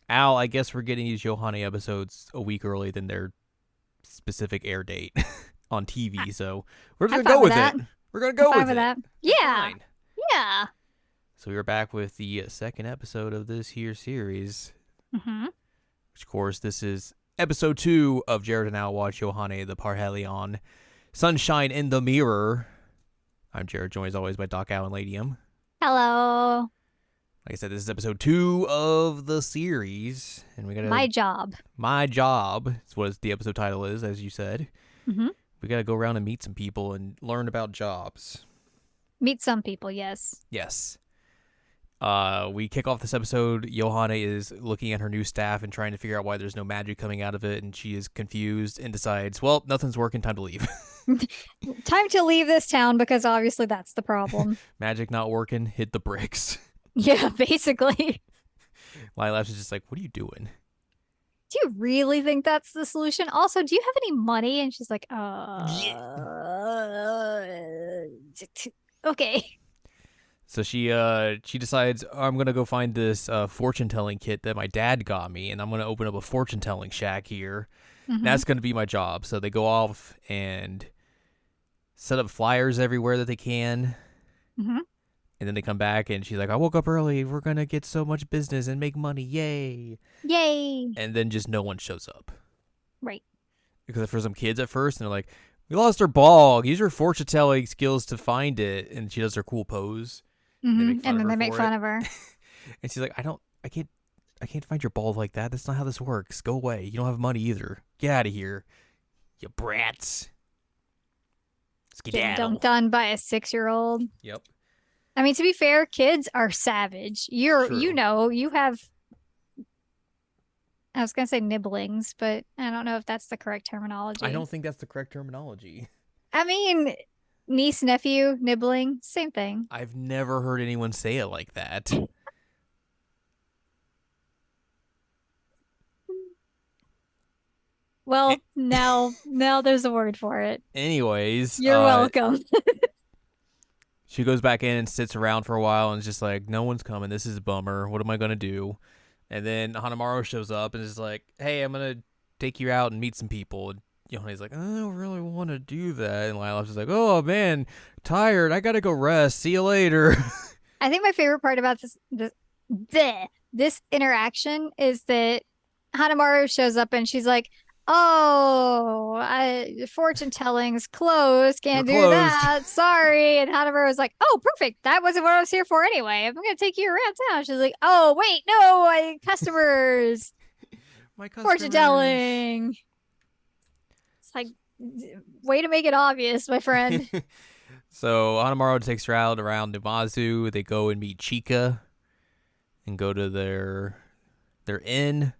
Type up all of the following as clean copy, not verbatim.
Al, I guess we're getting these YOHANE episodes a week early than their specific air date on I- TV, so we're just I'm gonna fine go with with that. it. We're gonna I'm go fine with with it. that. It's Yeah. fine. Yeah. So we are back with the second episode of this here series, hmm which of course this is episode 2 of Jared and Al watch YOHANE the Parhelion. Sunshine in the Mirror. I'm Jared, joined as always by Doc Al and Ladium. Hello. Like I said, this is episode 2 of the series, and we gotta My job. my job is what the episode title is, as you said. hmm We gotta go around and meet some people and learn about jobs. Meet some people, yes. Yes. We kick off this episode. YOHANE is looking at her new staff and trying to figure out why there's no magic coming out of it, and she is confused and decides, well, nothing's working, time to leave. Time to leave this town because obviously that's the problem. Magic not working, hit the bricks. Yeah, basically. Lilaps is just like, what are you doing? Do you really think that's the solution? Also, do you have any money? And she's like, Yeah. okay. So she decides, I'm gonna go find this fortune telling kit that my dad got me, and I'm gonna open up a fortune telling shack here. And hmm that's gonna be my job. So they go off and set up flyers everywhere that they can. hmm And then they come back and she's like, I woke up early. We're going to get so much business and make money. Yay. Yay. And then just no one shows up. Right. Because for some kids at first, and they're like, we lost our ball. Use your fortune telling skills to find it. And she does her cool pose. And they make fun And of then her they make for fun it. of her. And she's like, I can't find your ball like that. That's not how this works. Go away. You don't have money either. Get out of here. You brats. Getting Skedaddle. dunked on by a 6-year-old. Yep. I mean, to be fair, kids are savage. You True. know, you have, I was gonna say nibblings, but I don't know if that's the correct I terminology. don't think that's the correct terminology. I mean, niece, nephew, nibbling, same thing. I've never heard anyone say it like that. Well, now there's a word for it. Anyways, You're welcome. she goes back in and sits around for a while and is just like, no one's coming. This is a bummer. What am I going to do? And then Hanamaru shows up and is like, hey, I'm going to take you out and meet some people. And Yohane's like, I don't really want to do that. And Lila's just like, oh, man, tired. I got to go rest. See you later. I think my favorite part about this interaction is that Hanamaru shows up and she's like, "Oh, fortune telling's closed. We're Can't do closed. that. Sorry." And Hanamaru was like, "Oh, perfect. That wasn't what I was here for anyway. I'm gonna take you around town." She's like, "Oh, wait, no, customers, My fortune customers. telling." It's like, way to make it obvious, my friend. So Hanamaru takes her out around Numazu. They go and meet Chika and go to their inn.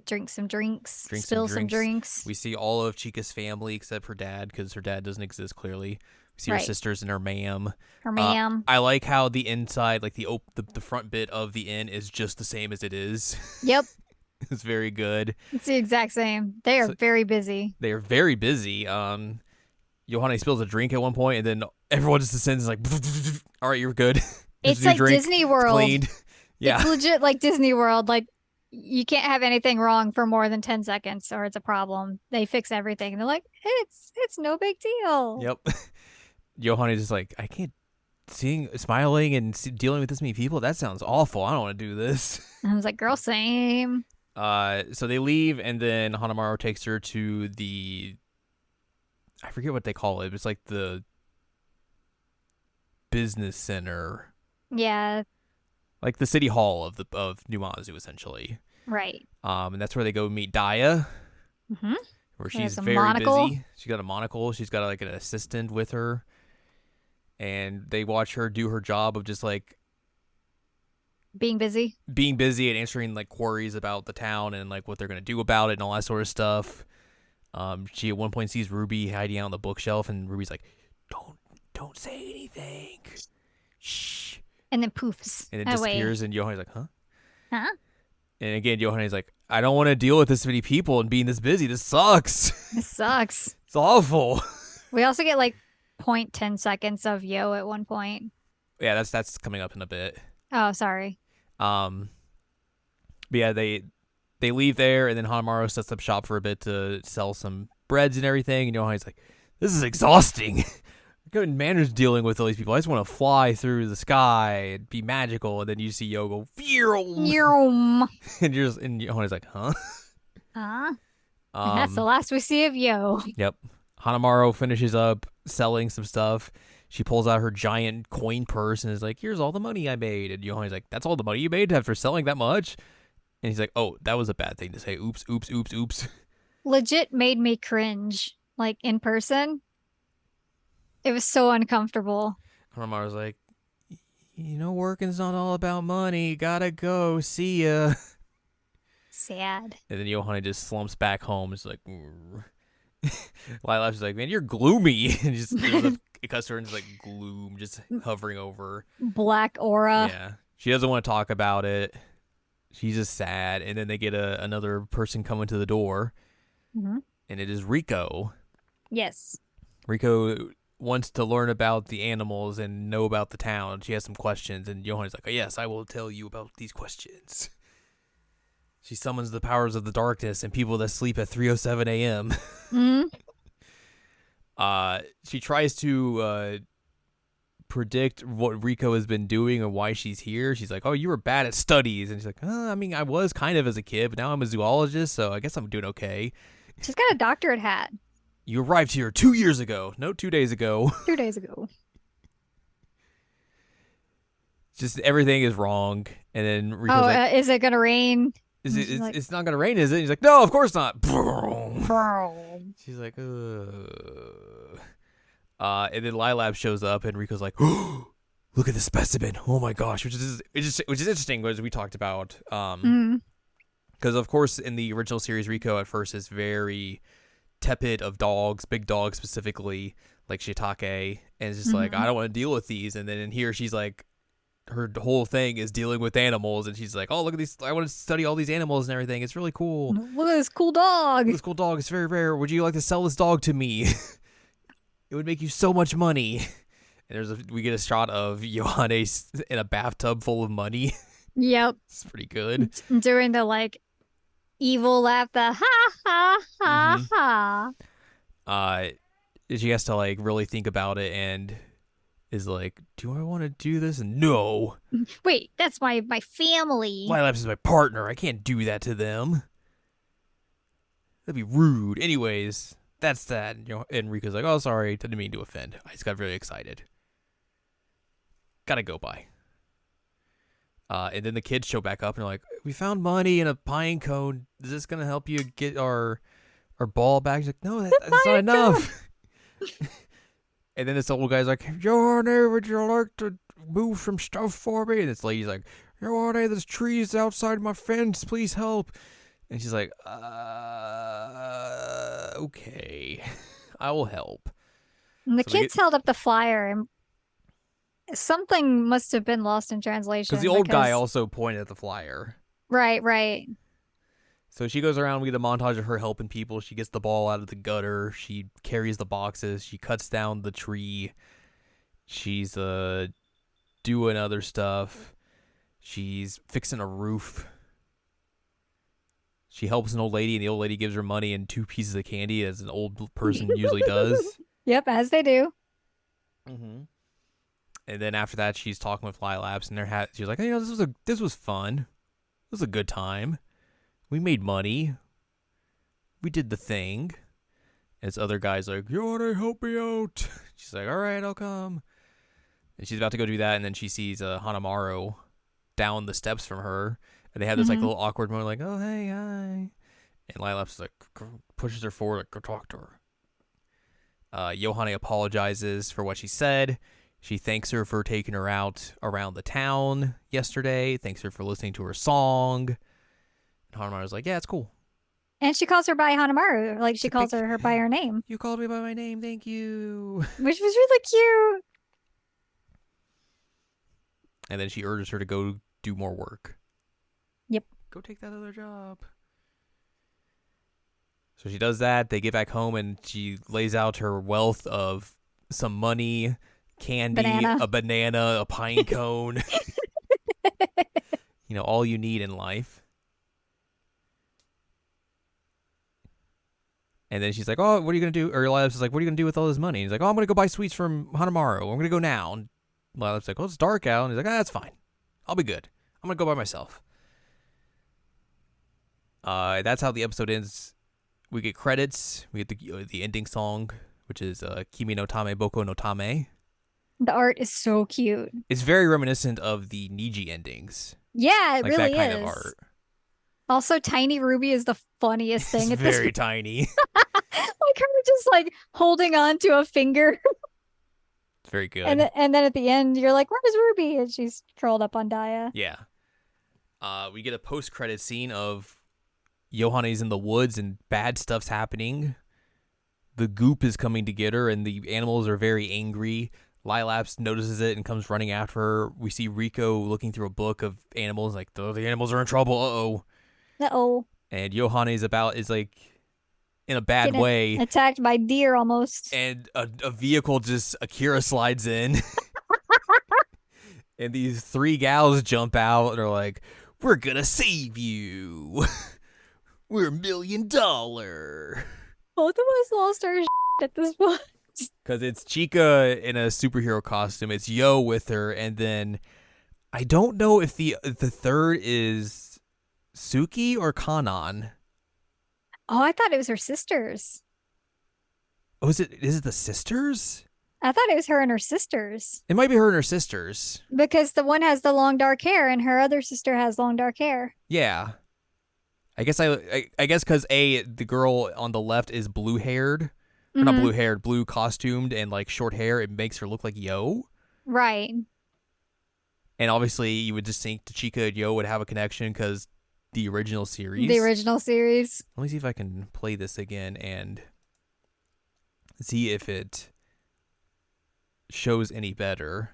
Drink some drinks, Drink some spill some drinks. drinks. We see all of Chica's family except her dad because her dad doesn't exist clearly. We see her Right. sisters and her ma'am. Her ma'am. I like how the inside, like the front bit of the inn, is just the same as it is. Yep. It's very good. It's the exact same. They are So- very busy. They are very busy. Yohane spills a drink at one point, and then everyone just descends and is like, all right, you're good. Here's It's a new like drink. Disney It's World. cleaned. Yeah. It's legit like Disney World. Like you can't have anything wrong for more than 10 seconds or it's a problem. They fix everything. And they're like, it's no big deal. Yep. Yohane is just like, I can't smiling and dealing with this many people. That sounds awful. I don't want to do this. And I was like, girl, same. So they leave, and then Hanamaru takes her to I forget what they call it. It's like the business center, Yeah, like the city hall of Numazu, essentially. right. And that's where they go meet Daya, hmm where She has she's a very monocle. busy. She's got a monocle. She's got like an assistant with her, and they watch her do her job of just like Being busy. being busy and answering like queries about the town and like what they're gonna do about it and all that sort of stuff. She at one point sees Ruby hiding out on the bookshelf, and Ruby's like, "Don't say anything, shh," And then poofs and it away. disappears. And Johanne's like, "Huh?" Huh? And again, Johanne's like, "I don't want to deal with this many people and being this busy. This sucks. This sucks. It's awful." We also get like 0.10 seconds of Yo at one point. Yeah, that's coming up in a bit. Oh, sorry. Um, But yeah, they leave there, and then Hanamaru sets up shop for a bit to sell some breads and everything. And Yohane's like, "This is exhausting. Good manners dealing with all these people. I just want to fly through the sky and be magical." And then you see Yo go, "Vroom," Yum. and Yohane's like, "Huh?" And that's the Um, last we see of Yo. yep. Hanamaru finishes up selling some stuff. She pulls out her giant coin purse and is like, "Here's all the money I made." And Yohane's like, "That's all the money you made after selling that much?" And he's like, "Oh, that was a bad thing to say. Oops, oops, oops, oops." Legit made me cringe, like in person. It was so uncomfortable. Hanamaru's like, "Working's not all about money. Gotta go. See ya." Sad. And then Yohane just slumps back home. It's like, Lila's just like, "Man, you're gloomy." And just it cuts her and it's like gloom just hovering over. Black aura. Yeah. She doesn't want to talk about it. She's just sad. And then they get another person coming to the door. Mm-hmm. And it is Rico. Yes. Rico wants to learn about the animals and know about the town. She has some questions. And Yohane's like, "Oh, yes, I will tell you about these questions." She summons the powers of the darkness and people that sleep at 3:07 a.m. Mm-hmm. She tries to predict what Rico has been doing and why she's here. She's like, "Oh, you were bad at studies." And she's like, I mean, I was kind of as a kid, but now I'm a zoologist, so I guess I'm doing okay. She's got a doctorate hat. You arrived here 2 years ago. No, 2 days ago. 2 days ago. Just everything is wrong. And then Rico's like, is it gonna rain? it's not going to rain, is it? And he's like, "No, of course not." Bro. She's like, ugh. And then Lilab shows up, and Rico's like, "Oh, look at the specimen! Oh my gosh!" Which is interesting, as we talked about. Because of course, in the original series, Rico at first is very tepid of dogs, big dogs specifically, like Shiitake, and it's just like, "I don't want to deal with these." And then in here, she's like, her whole thing is dealing with animals, and she's like, "Oh, look at these! I want to study all these animals and everything. It's really cool. Look at this cool dog. This cool dog is very rare. Would you like to sell this dog to me? It would make you so much money." And we get a shot of Yohane in a bathtub full of money. Yep. It's pretty good. During the like evil laugh, the ha ha ha ha. She has to like really think about it and is like, "Do I want to do this?" And no. Wait, that's my family. Lilaps is my partner. I can't do that to them. That'd be rude. Anyways, that's that. And Rico's like, "Oh, sorry. Didn't mean to offend. I just got really excited. Gotta go by." And then the kids show back up and they're like, "We found money in a pine cone. Is this gonna help you get our ball back?" He's like, "No, that's not enough." And then this old guy's like, "Yohane, would you like to move some stuff for me?" And this lady's like, "Yohane, there's trees outside my fence. Please help." And she's like, "Okay, I will help." And the kids held up the flyer, and something must have been lost in translation. Because the old guy also pointed at the flyer. Right. So she goes around, we get a montage of her helping people. She gets the ball out of the gutter. She carries the boxes. She cuts down the tree. She's doing other stuff. She's fixing a roof. She helps an old lady, and the old lady gives her money and 2 pieces of candy, as an old person usually does. Yep, as they do. Mm-hmm. And then after that, she's talking with Lilaps, and she's like, "This was fun. It was a good time. We made money. We did the thing." And this other guy's like, "Yohane, help me out." She's like, "All right, I'll come." And she's about to go do that, and then she sees Hanamaru down the steps from her, and they have this like little awkward moment, like, "Oh, hey, hi." And Lilaps like pushes her forward, like, "Go talk to her." Yohane apologizes for what she said. She thanks her for taking her out around the town yesterday. Thanks her for listening to her song. And Hanamaru's like, "Yeah, it's cool." And she calls her by Hanamaru, like she calls her by her name. "You called me by my name, thank you." Which was really cute. And then she urges her to go do more work. Yep. "Go take that other job." So she does that. They get back home, and she lays out her wealth of some money, candy, a banana, a pine cone. All you need in life. And then she's like, "Oh, what are you gonna do?" Or Lila's is like, "What are you gonna do with all this money?" And he's like, "Oh, I'm gonna go buy sweets from Hanamaru. I'm gonna go now." And Lila's like, "Oh, it's dark out." And he's like, "Ah, that's fine. I'll be good. I'm gonna go by myself." That's how the episode ends. We get credits. We get the ending song, which is Kimi no Tame Boko no Tame. The art is so cute. It's very reminiscent of the Niji endings, Yeah, it like that really kind of is. art. Also, Tiny Ruby is the funniest It's thing at this very point. tiny. Like her just like holding on to a finger. It's very And good. then at the end, you're like, "Where's Ruby?" And she's curled up on Daya. Yeah. We get a post-credit scene of Yohane's in the woods and bad stuff's happening. The goop is coming to get her, and the animals are very angry. Lilaps notices it and comes running after her. We see Rico looking through a book of animals, like, "Oh, the animals are in trouble. Uh-oh." Uh-oh. And Yohane is like in a bad Getting way, attacked by deer almost. and a vehicle just Akira slides in, and these three gals jump out and are like, "We're gonna save you. We're $1 million." Both of us lost our at this point. Because it's Chica in a superhero costume. It's Yo with her, and then I don't know if the third is Suki or Kanan. Oh, I thought it was her sisters. Oh, is it the sisters? I thought it was her and her sisters. It might be her and her sisters. Because the one has the long dark hair and her other sister has long dark hair. Yeah. I guess because the girl on the left is blue haired, or not Mm-hmm. blue haired, blue costumed and like short hair. It makes her look like Yo. Right. And obviously, you would just think Chica and Yo would have a connection because the original series. The original series. Let me see if I can play this again and see if it shows any better.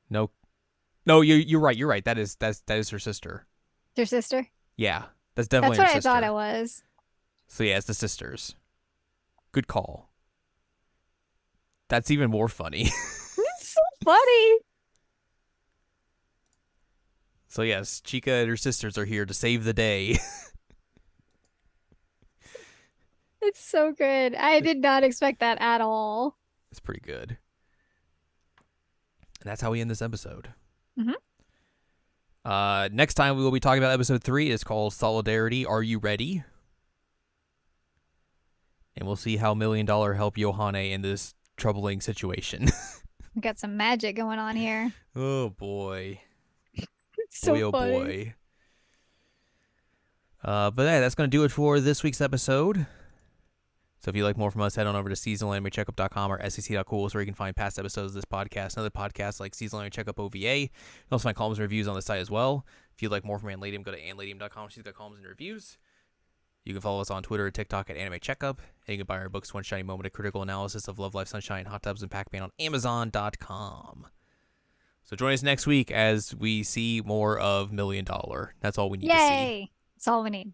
No, no, you're right. You're right. That is her sister. Their sister. Yeah, that's definitely That's her what I sister. thought it was. So yeah, it's the sisters. Good call. That's even more funny. It's so funny. So yes, Chica and her sisters are here to save the day. It's so good. I did not expect that at all. It's pretty good. And that's how we end this episode. Mhm. Next time we will be talking about episode 3. It's called Solidarity. Are you ready? And we'll see how $1 Million help Yohane in this troubling situation. We got some magic going on here. Oh boy. It's so Boy, oh funny. boy. But yeah, that's going to do it for this week's episode. So if you'd like more from us, head on over to seasonalanimecheckup.com or sec.cool, where you can find past episodes of this podcast and other podcasts like Seasonal Anime Checkup OVA. You can also find columns and reviews on the site as well. If you'd like more from Anladium, go to anladium.com. She's got columns and reviews. You can follow us on Twitter and TikTok at Anime Checkup. And you can buy our books, One Shiny Moment, a critical analysis of Love, Life, Sunshine, Hot Tubs, and Pac-Man on Amazon.com. So join us next week as we see more of $1 Million. That's all we need to see. Yay. That's all we need.